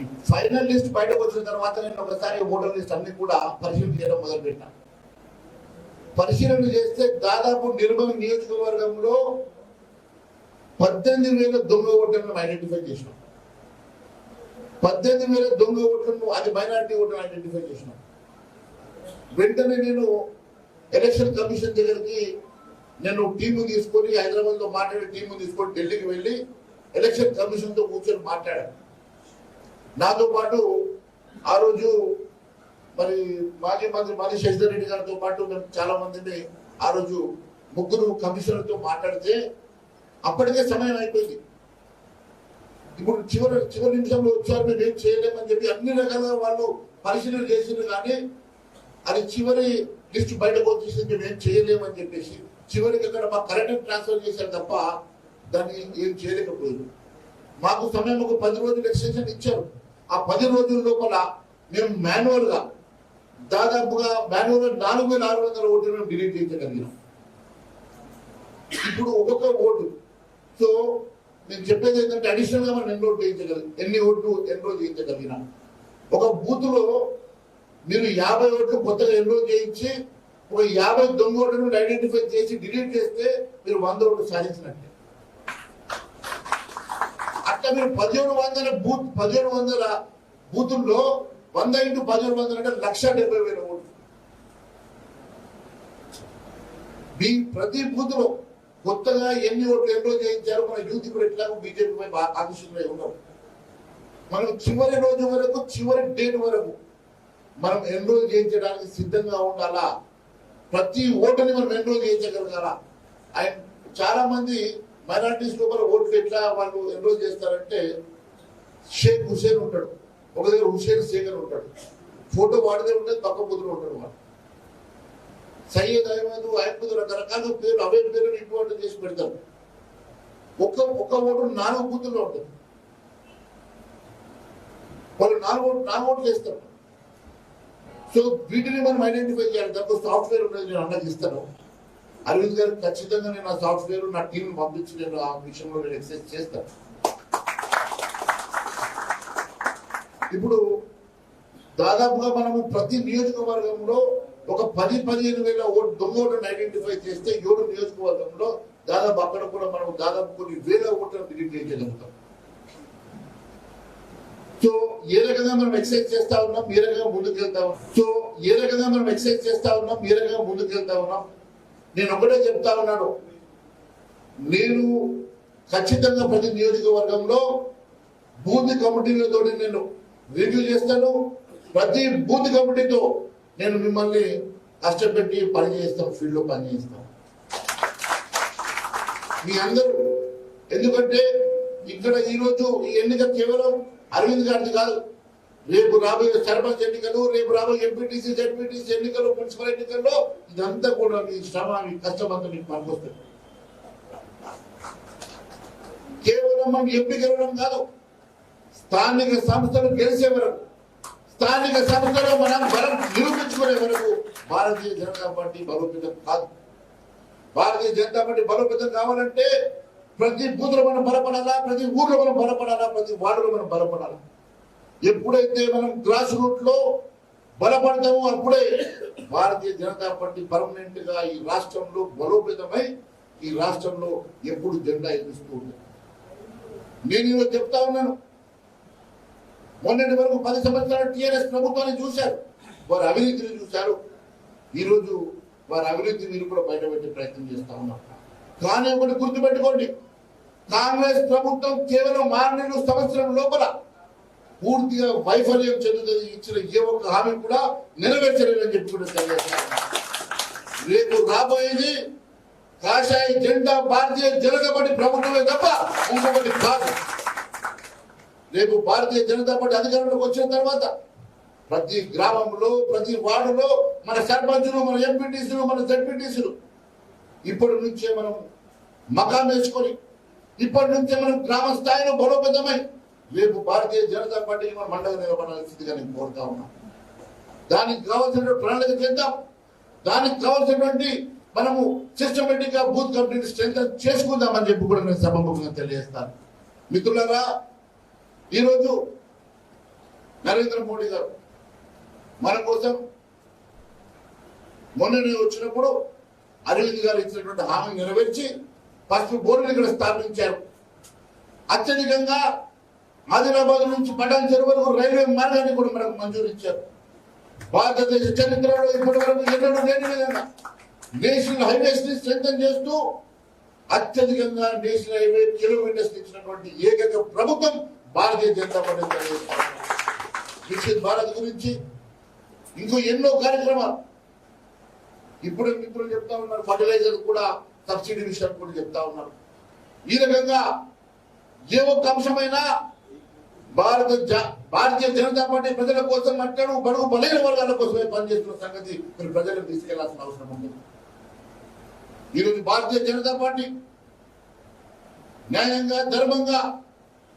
ఈ ఫైనల్ లిస్ట్ బయటకు వచ్చిన తర్వాత నేను ఒకసారి ఓటర్ లిస్ట్ అన్ని కూడా పరిశీలన చేయడం మొదలుపెట్టాను. పరిశీలన చేస్తే దాదాపు నిర్మల్ నియోజకవర్గంలో 18,000 దొంగ ఓటర్లను ఐడెంటిఫై చేసినాం. 18,000 దొంగ ఓట్లను, అది మైనారిటీ ఓట్లను ఐడెంటిఫై చేసినాం. వెంటనే నేను ఎలక్షన్ కమిషన్ దగ్గరికి నేను టీము తీసుకొని, హైదరాబాద్ లో మాట్లాడే టీము తీసుకొని ఢిల్లీకి వెళ్ళి ఎలక్షన్ కమిషన్ తో కూర్చొని మాట్లాడాను. నాతో పాటు ఆ రోజు మరి మాజీ మంత్రి మాజీ శశిధర్ రెడ్డి గారితో పాటు మేము చాలా మందిని ఆ రోజు ముగ్గురు కమిషనర్తో మాట్లాడితే అప్పటికే సమయం అయిపోయింది. ఇప్పుడు చివరి నిమిషంలో వచ్చారు, మేము ఏం చేయలేమని చెప్పి అన్ని రకాలుగా వాళ్ళు పరిశీలన చేసిండ్రు, కానీ అది చివరి లిస్టు బయటకు వచ్చేసి మేము ఏం చేయలేమని చెప్పేసి చివరికి అక్కడ మా కరెంట్ ట్రాన్స్ఫర్ చేశారు తప్ప దాన్ని ఏం చేయలేకపోయింది. మాకు సమయం ఒక 10 రోజులు ఎక్స్టెన్షన్ ఇచ్చారు. ఆ 10 రోజుల లోపల మేము మాన్యువల్ గా దాదాపుగా 4,600 ఓట్లు డిలీట్ చేయగలిగినాం. ఇప్పుడు ఒక్కొక్క ఓటు, సో నేను చెప్పేది ఏంటంటే అడిషనల్ గా మనం ఎన్ని ఓట్లు ఎన్రోల్ చేయించగలిగినాం. ఒక బూత్ లో మీరు 50 ఓట్లు కొత్తగా ఎన్రోల్ చేయించి ఒక 50 దొంగ ఓట్లను ఐడెంటిఫై చేసి డిలీట్ చేస్తే మీరు 100 ఓట్లు సాధించినట్టే. అట్లా మీరు 1,700 బూతుల్లో 100 × 1,700 అంటే 1,70,000 ఓట్లు. ప్రతి బూత్ లో కొత్తగా ఎన్ని ఓట్లు ఎన్రోల్ చేయించారు. మన యూత్ ఇప్పుడు ఎట్లాగో బీజేపీ ఆకర్షితులై ఉన్నారు. మనం చివరి రోజు వరకు, చివరి డేట్ వరకు మనం ఎన్రోల్ చేయించడానికి సిద్ధంగా ఉండాలా. ప్రతి ఓటుని మనం ఎన్రోల్ చేయించగలగాలా. అండ్ చాలా మంది మైనారిటీస్ లోపల ఓట్లు ఎట్లా వాళ్ళు ఎన్రోల్ చేస్తారంటే, షేక్ హుసేన్ ఉంటాడు ఒక దగ్గర, హుసేన్ శేఖర్ ఉంటాడు, ఫోటో వాడిదే ఉంటుంది, పక్క బూతులు ఉంటాడు. వాడు సయ్యద్ అహ్మద్ అహ్మద్ రకరకాల పేర్లు, అవే పేర్లు ఇంటి చేసి పెడతారు. ఒక్క ఓటు 4 బూతుల్లో ఉంటుంది. వాళ్ళు 4 ఓట్లు వేస్తారు. సో వీటిని మనం ఐడెంటిఫై చేయాలి. దానికి సాఫ్ట్వేర్ ఉన్నది, నేను అన్నది ఇస్తాను. అరవింద్ గారు ఖచ్చితంగా నేను ఆ సాఫ్ట్వేర్ నా టీం పంపించి నేను ఆ విషయంలో నేను ఎక్సర్సైజ్ చేస్తాను. ఇప్పుడు దాదాపుగా మనము ప్రతి నియోజకవర్గంలో ఒక 10-15 వేల దొంగ ఓట్లను ఐడెంటిఫై చేస్తే 7 నియోజకవర్గంలో దాదాపు అక్కడ కూడా మనం దాదాపు కొన్ని వేల ఓట్లను డిలీట్ చేయగలుగుతాం. సో ఏ రకంగా మనం ఎక్సైజ్ చేస్తా ఉన్నాం, ఏ రకంగా ముందుకెళ్తా ఉన్నాం. నేను ఒకటే చెప్తా ఉన్నాను, నేను ఖచ్చితంగా ప్రతి నియోజకవర్గంలో బూత్ కమిటీలతో నేను రివ్యూ చేస్తాను. ప్రతి బూత్ కమిటీతో నేను మిమ్మల్ని కష్టపెట్టి పని చేస్తాం, ఫీల్డ్లో పని చేస్తాం మీ అందరూ. ఎందుకంటే ఇక్కడ ఈరోజు ఈ ఎన్నిక కేవలం అరవింద్ గారిది కాదు. రేపు రాబోయే సర్పంచ్ ఎన్నికలు, రేపు రాబోయే ఎంపీటీసీ జెడ్పీటీసీ ఎన్నికలు, మున్సిపల్ ఎన్నికల్లో ఇదంతా కూడా మీ శ్రమ, మీ కష్టం అంతా మీకు పనికొస్తుంది. కేవలం మనం ఎంపీ గెలవడం కాదు, స్థానిక సంస్థలు గెలిచే వరకు, స్థానిక సంస్థలో మనం బలం నిరూపించుకునే వరకు భారతీయ జనతా పార్టీ బలోపేతం కాదు. భారతీయ జనతా పార్టీ బలోపేతం కావాలంటే ప్రతి బూత్లో మనం బలపడాలా, ప్రతి ఊర్లో మనం బలపడాలా, ప్రతి వార్డులో మనం బలపడాలా. ఎప్పుడైతే మనం గ్రాస్ రూట్ లో బలపడతామో అప్పుడే భారతీయ జనతా పార్టీ పర్మనెంట్ గా ఈ రాష్ట్రంలో బలోపేతమై ఈ రాష్ట్రంలో ఎప్పుడు జెండా ఎదురుస్తూ ఉంటుంది. నేను ఈరోజు చెప్తా ఉన్నాను, మొన్నటి వరకు 10 సంవత్సరాలు టీఆర్ఎస్ ప్రభుత్వాన్ని చూశారు, వారి అవినీతిని చూశారు. ఈరోజు వారి అవినీతి మీరు కూడా బయటపెట్టే ప్రయత్నం చేస్తా ఉన్నారు. కానీ ఒకటి గుర్తుపెట్టుకోండి, కాంగ్రెస్ ప్రభుత్వం కేవలం 6 నెలల సంవత్సరం లోపల పూర్తిగా వైఫల్యం చెందుతుంది. ఇచ్చిన ఏ ఒక్క హామీ కూడా నెరవేర్చలేదని చెప్పి కూడా తెలియజేస్తారు. రేపు రాబోయేది కాషాయ జెండా భారతీయ జనతా పార్టీ ప్రభుత్వమే తప్ప ఇంకొకటి కాదు. రేపు భారతీయ జనతా పార్టీ అధికారంలోకి వచ్చిన తర్వాత ప్రతి గ్రామంలో, ప్రతి వార్డులో మన సర్పంచులు, మన ఎంపీటీసీలు, మన జెడ్పీటీసీలు ఇప్పటి నుంచే మనం మకాం వేసుకొని, ఇప్పటి నుంచే మనం గ్రామ స్థాయిలో బలోపేతమై రేపు భారతీయ జనతా పార్టీకి మనం మండగా నిలబడాల్సిందిగా నేను కోరుతా ఉన్నాం. దానికి కావాల్సిన ప్రణాళిక చేద్దాం. దానికి కావాల్సినటువంటి మనము సిస్టమేటిక్ గా బూత్ కమిటీని స్ట్రెంగ్ చేసుకుందామని చెప్పి కూడా నేను సభాముఖంగా తెలియజేస్తాను. మిత్రులారా, ఈరోజు నరేంద్ర మోడీ గారు మన కోసం మొన్ననే వచ్చినప్పుడు అరవింద్ గారు ఇచ్చినటువంటి హామీ నెరవేర్చి పసుపు బోర్డుని ఇక్కడ స్థాపించారు. అత్యధికంగా ఆదిలాబాద్ నుంచి పటాన్ చెరువు వరకు రైల్వే మార్గాన్ని కూడా మనకు మంజూరు ఇచ్చారు. భారతదేశ చరిత్రలో ఇప్పటి వరకు ఎన్నడూ లేని విధంగా నేషనల్ హైవేస్ ని స్ట్రెంథెన్ చేస్తూ అత్యధికంగా నేషనల్ హైవే కిలోమీటర్స్ ఇచ్చినటువంటి ఏకైక ప్రభుత్వం భారతీయ జనతా పార్టీ. వికసిత్ భారత్ గురించి ఇంకో ఎన్నో కార్యక్రమాలు ఇప్పుడు చెప్తా ఉన్నారు. ఫర్టిలైజర్ కూడా సబ్సిడీ విషయాలు కూడా చెప్తా ఉన్నారు. ఈ రకంగా ఏ ఒక్క అంశమైనా భారతీయ జనతా పార్టీ ప్రజల కోసం అంటాడు, బడుగు బలైన వర్గాల కోసమే పనిచేస్తున్న సంగతి మీరు ప్రజలకు తీసుకెళ్లాల్సిన అవసరం ఉంది. ఈరోజు భారతీయ జనతా పార్టీ న్యాయంగా ధర్మంగా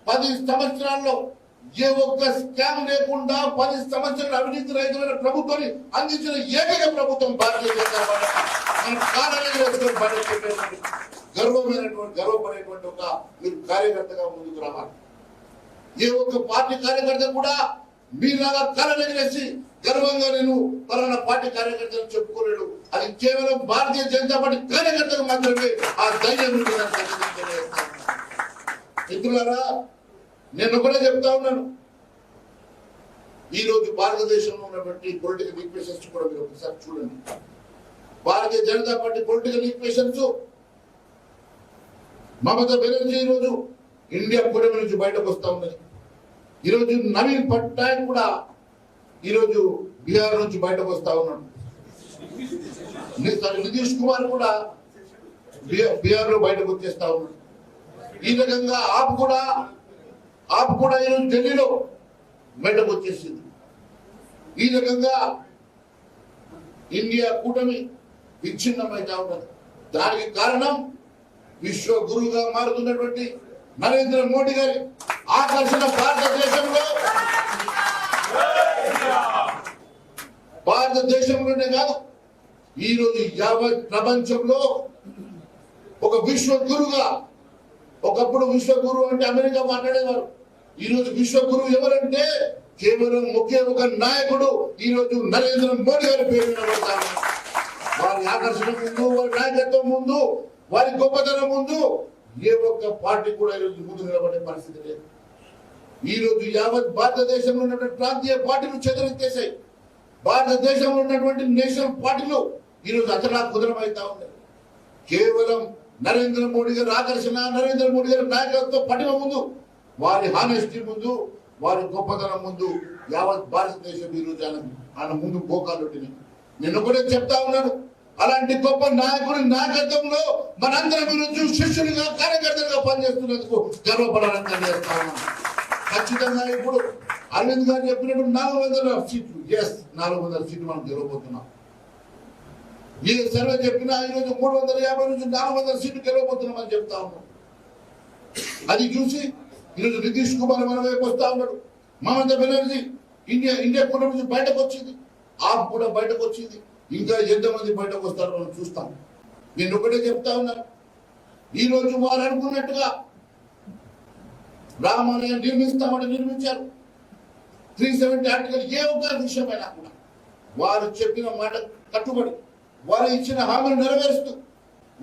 10 సంవత్సరాల్లో ఏ ఒక్క స్కామ్ లేకుండా 10 సంవత్సరాల అవినీతి రైతులైన ప్రభుత్వాన్ని అందించిన ఏకైక ప్రభుత్వం భారతీయ జనతా పార్టీ. గర్వపడేటువంటి ఒక మీరు కార్యకర్తగా ముందుకు రావాలి. ఏ ఒక్క పార్టీ కార్యకర్త కూడా మీలాగా కలనెగరేసి గర్వంగా నేను పలానా పార్టీ కార్యకర్తలు చెప్పుకోలేడు. అది కేవలం భారతీయ జనతా పార్టీ కార్యకర్తకు మాత్రమే ఆ ధైర్యం ఉంటుందని. మిత్రులారా, నేను కూడా చెప్తా ఉన్నాను, ఈ రోజు భారతదేశంలో ఉన్నటువంటి పొలిటికల్ ఈక్వేషన్స్ కూడా మీరు ఒకసారి చూడండి. Bharatiya Janata party political equations, Mamata Banerjee ఈరోజు ఇండియా కూటమి నుంచి బయటకు వస్తా ఉన్నది. ఈరోజు నవీన్ పట్నాయక్ కూడా ఈరోజు బీహార్ నుంచి బయటకు వస్తా ఉన్నాడు. నితీష్ కుమార్ కూడా బీహార్ లో బయటకు వచ్చేస్తా ఉన్నాడు. ఈ రకంగా ఆప్ కూడా ఈరోజు ఢిల్లీలో బయటకు వచ్చేసింది. ఈ రకంగా ఇండియా కూటమి విచ్ఛిన్నమైతా ఉన్నది. దానికి కారణం విశ్వ గురువుగా మారుతున్నటువంటి నరేంద్ర మోడీ గారి ఆకర్షణ. భారతదేశంలోనే కాదు, ఈ రోజు యావత్ ప్రపంచంలో ఒక విశ్వ గురువుగా, ఒకప్పుడు విశ్వ గురువు అంటే అమెరికా మాట్లాడేవారు. ఈ రోజు విశ్వ గురువు ఎవరంటే కేవలం ఒకే ఒక నాయకుడు, ఈ రోజు నరేంద్ర మోడీ గారి పేరు వినబడతారు. వారి ఆకర్షణ ముందు, వారి నాయకత్వం ముందు, వారి గొప్పతనం ముందు ఏ ఒక్క పార్టీ కూడా ఈరోజు ముందు నిలబడే పరిస్థితి లేదు. ఈ రోజు యావత్ భారతదేశంలో ఉన్నటువంటి ప్రాంతీయ పార్టీలు చెదరెత్తేసాయి. భారతదేశంలో ఉన్నటువంటి నేషనల్ పార్టీలు ఈరోజు అతలా కుదరమైతా ఉన్నాయి. కేవలం నరేంద్ర మోడీ గారి ఆకర్షణ, నరేంద్ర మోడీ గారి నాయకత్వ పటిమ ముందు, వారి హానెస్టీ ముందు, వారి గొప్పతనం ముందు యావత్ భారతదేశం ఈరోజు ఆయన ముందు మోకాలుంటిని. నేను కూడా చెప్తా ఉన్నాను, అలాంటి గొప్ప నాయకుడి నాయకత్వంలో మనందరం ఈరోజు శిష్యులుగా, కార్యకర్తలుగా పనిచేస్తున్నందుకు గర్వపడాలని తెలియజేస్తా ఉన్నాను. ఖచ్చితంగా ఇప్పుడు అరవింద్ గారు చెప్పినట్టు 400 సీట్లు, 400 సీట్లు మనం గెలవబోతున్నాం. ఈ సర్వే చెప్పినా ఈరోజు 350 నుంచి 400 సీట్లు గెలవబోతున్నామని చెప్తా ఉన్నాం. అది చూసి ఈరోజు నితీష్ కుమార్ మన వైపు వస్తా ఉన్నాడు. మమతా బెనర్జీ ఇండియా కూటమి నుంచి బయటకు వచ్చింది. ఆప్ కూడా బయటకు వచ్చింది. ఇంకా ఎంతమంది బయటకు వస్తారో మనం చూస్తాం. నేను ఒకటే చెప్తా ఉన్నాను, ఈ రోజు వారు అనుకున్నట్టుగా రామాలయం నిర్మిస్తామని నిర్మించారు. 370 ఆర్టికల్ ఏ ఒక్క విషయమైనా కూడా వారు చెప్పిన మాట కట్టుబడి, వారు ఇచ్చిన హామీలు నెరవేరుస్తూ,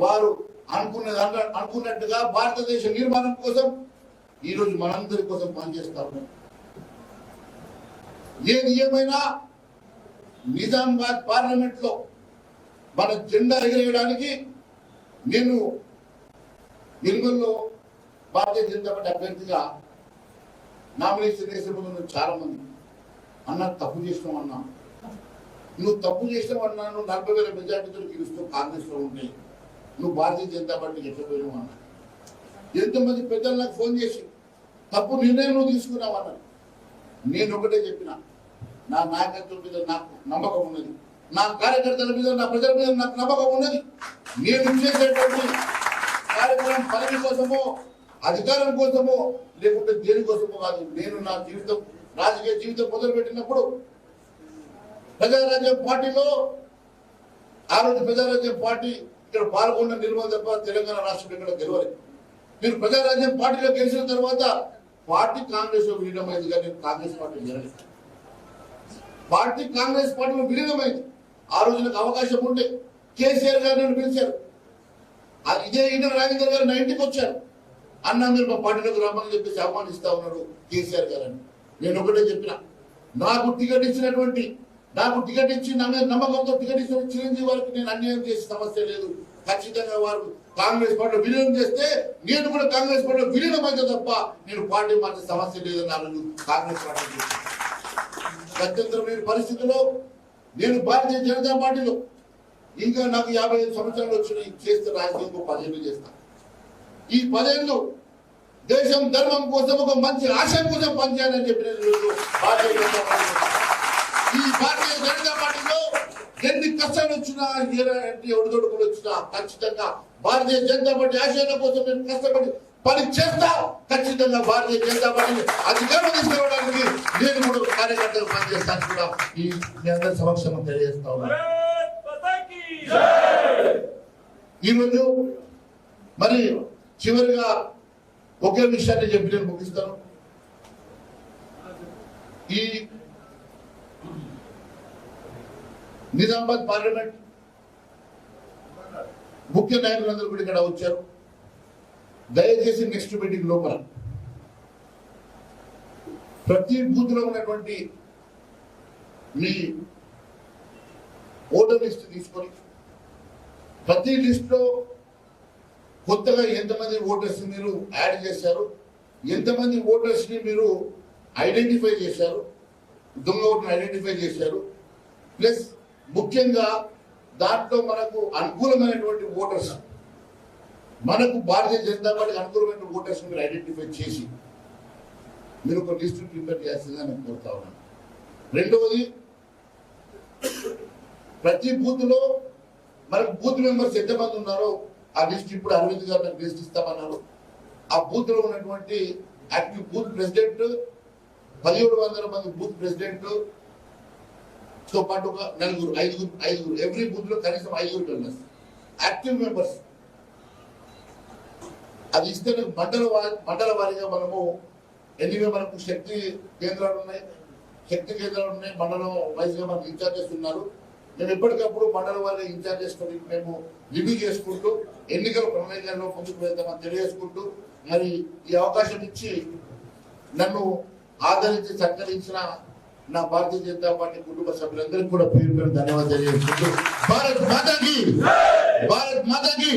వారు అనుకున్నట్టుగా భారతదేశ నిర్మాణం కోసం ఈ రోజు మనందరి కోసం పనిచేస్తా ఉన్నారు. ఏది ఏమైనా నిజామాబాద్ పార్లమెంట్ లో మన జెండా ఎగరేయడానికి నేను నిర్మల్లో భారతీయ జనతా పార్టీ అభ్యర్థిగా నామినేషన్ వేసే ముందు చాలా మంది అన్నా తప్పు చేసినామన్నా, నువ్వు తప్పు చేసినామన్నా, నువ్వు 40,000 మెజార్టీతో గెలుస్తూ కాంగ్రెస్ లో ఉంటే నువ్వు భారతీయ జనతా పార్టీకి ఎట్లా పోయినావు అన్నా. ఎంతమంది పెద్దలు నాకు ఫోన్ చేసి తప్పు నిర్ణయం నువ్వు తీసుకున్నావన్నా. నేను ఒకటే చెప్పిన, నా నాయకత్వం మీద నాకు నమ్మకం ఉన్నది, నా కార్యకర్తల మీద, నా ప్రజల మీద నాకు నమ్మకం ఉన్నది. నేను చేసేటువంటి కార్యక్రమం పదవి కోసమో, అధికారం కోసమో, లేకుంటే దేనికోసమో కాదు. నేను నా జీవితం, రాజకీయ జీవితం మొదలుపెట్టినప్పుడు ప్రజారాజ్యం పార్టీలో, ఆ రోజు ప్రజారాజ్యం పార్టీ ఇక్కడ పాల్గొన్న నిర్మల్ తప్ప తెలంగాణ రాష్ట్రంలో ఇక్కడ గెలవలేదు. నేను ప్రజారాజ్యం పార్టీలో గెలిచిన తర్వాత పార్టీ కాంగ్రెస్ లో విలీనమైంది, కానీ కాంగ్రెస్ పార్టీ గెలలేదు. పార్టీ కాంగ్రెస్ పార్టీలో విలీనమైంది. ఆ రోజు నాకు అవకాశం ఉంటే కేసీఆర్ గారు నన్ను పిలిచారు. ఇదే ఈటల రాజేందర్ గారు నా ఇంటికి వచ్చారు. అన్న మీరు మా పార్టీలోకి రమ్మని చెప్పేసి ఆహ్వానిస్తా ఉన్నాడు కేసీఆర్ గారు అని. నేను ఒకటే చెప్పిన, నాకు టికెట్ ఇచ్చి నా మీద నమ్మకంతో టికెట్ ఇచ్చిన చిరంజీవి వారికి నేను అన్యాయం చేసే సమస్య లేదు. ఖచ్చితంగా వారు కాంగ్రెస్ పార్టీలో విలీనం చేస్తే నేను కూడా కాంగ్రెస్ పార్టీలో విలీనం అయితే తప్ప నేను పార్టీ మార్చే సమస్య లేదని ఆ రోజు కాంగ్రెస్ పార్టీ గత్యంతరం లేని పరిస్థితుల్లో నేను భారతీయ జనతా పార్టీలో ఇంకా నాకు 55 సంవత్సరాలు వచ్చినాయి. చేస్తే రాజకీయం 10 ఏళ్ళు చేస్తాను. ఈ 10 ఏళ్ళు దేశం ధర్మం కోసం ఒక మంచి ఆశయం కోసం పనిచేయాలని చెప్పిన భారతీయ జనతా పార్టీ. ఈ భారతీయ జనతా పార్టీలో ఎన్ని కష్టాలు వచ్చినా ఒడిదొడుకులు వచ్చినా ఖచ్చితంగా భారతీయ జనతా పార్టీ ఆశయాల కోసం నేను కష్టపడి పని చేస్తా. ఖచ్చితంగా భారతీయ జనతా పార్టీని అధికారం తీసుకురావడానికి నేను కూడా కార్యకర్తలు పనిచేస్తాను కూడా ఈ మీ అందరి సమక్షంలో తెలియజేస్తా ఉన్నాను. ఈరోజు మరి చివరిగా ఒకే విషయాన్ని చెప్పి నేను ముగిస్తాను. ఈ నిజామాబాద్ పార్లమెంట్ ముఖ్య నాయకులందరూ కూడా ఇక్కడ వచ్చారు. దయచేసి నెక్స్ట్ మీటింగ్ లోపల ప్రతి బూత్ లో ఉన్నటువంటి మీ ఓటర్ లిస్ట్ తీసుకొని ప్రతి లిస్ట్ లో కొత్తగా ఎంతమంది ఓటర్స్ మీరు యాడ్ చేశారు, ఎంతమంది ఓటర్స్ ని మీరు ఐడెంటిఫై చేశారు, దొంగ ఓటును ఐడెంటిఫై చేశారు, ప్లస్ ముఖ్యంగా దాంట్లో మనకు అనుకూలమైనటువంటి ఓటర్స్, మనకు భారతీయ జనతా పార్టీకి అనుకూలమైన ఓటర్స్ మీరు ఐడెంటిఫై చేసి మీరు ఒక లిస్టు ప్రిపేర్ చేస్తుందని నేను కోరుతా ఉన్నాను. రెండవది, ప్రతి బూత్ లో మనకు బూత్ మెంబర్స్ ఎంతమంది ఉన్నారో ఆ లిస్ట్ ఇప్పుడు అరవింద్ గారు నాకు లిస్ట్ ఇస్తామన్నారు. ఆ బూత్ లో ఉన్నటువంటి యాక్టివ్ బూత్ ప్రెసిడెంట్ 1700 మంది బూత్ ప్రెసిడెంట్ తో పాటు ఒక ఐదుగురు ఎవ్రీ బూత్ లో కనీసం 5 మెంబర్స్ యాక్టివ్ మెంబర్స్. అది ఇస్తే మండల వారీగా మనము ఎన్నిగా మనకు శక్తి కేంద్రాలు ఉన్నాయి, మండలం వైజ్ గా మనకు ఇన్ఛార్జెస్ ఉన్నారు. మేము ఎప్పటికప్పుడు మండల వారి ఇన్ఛార్జెస్ మేము రివ్యూ చేసుకుంటూ ఎన్నికల ప్రణాళికల్లో ముందుకు వెళ్తామని తెలియజేసుకుంటూ మరి ఈ అవకాశం ఇచ్చి నన్ను ఆదరించి సత్కరించిన నా భారతీయ జనతా పార్టీ కుటుంబ సభ్యులందరికీ కూడా పేరు పేరు ధన్యవాదాలు తెలియజేసుకుంటూ భారత్ మాతాకి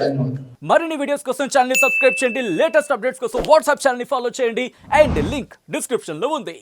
ధన్యవాదాలు. మరిన్ని వీడియోస్ కోసం ఛానల్ ని సబ్స్క్రైబ్ చేయండి. లేటెస్ట్ అప్డేట్స్ కోసం వాట్సాప్ ఛానల్ ని ఫాలో చేయండి. అండ్ లింక్ డిస్క్రిప్షన్ లో ఉంది.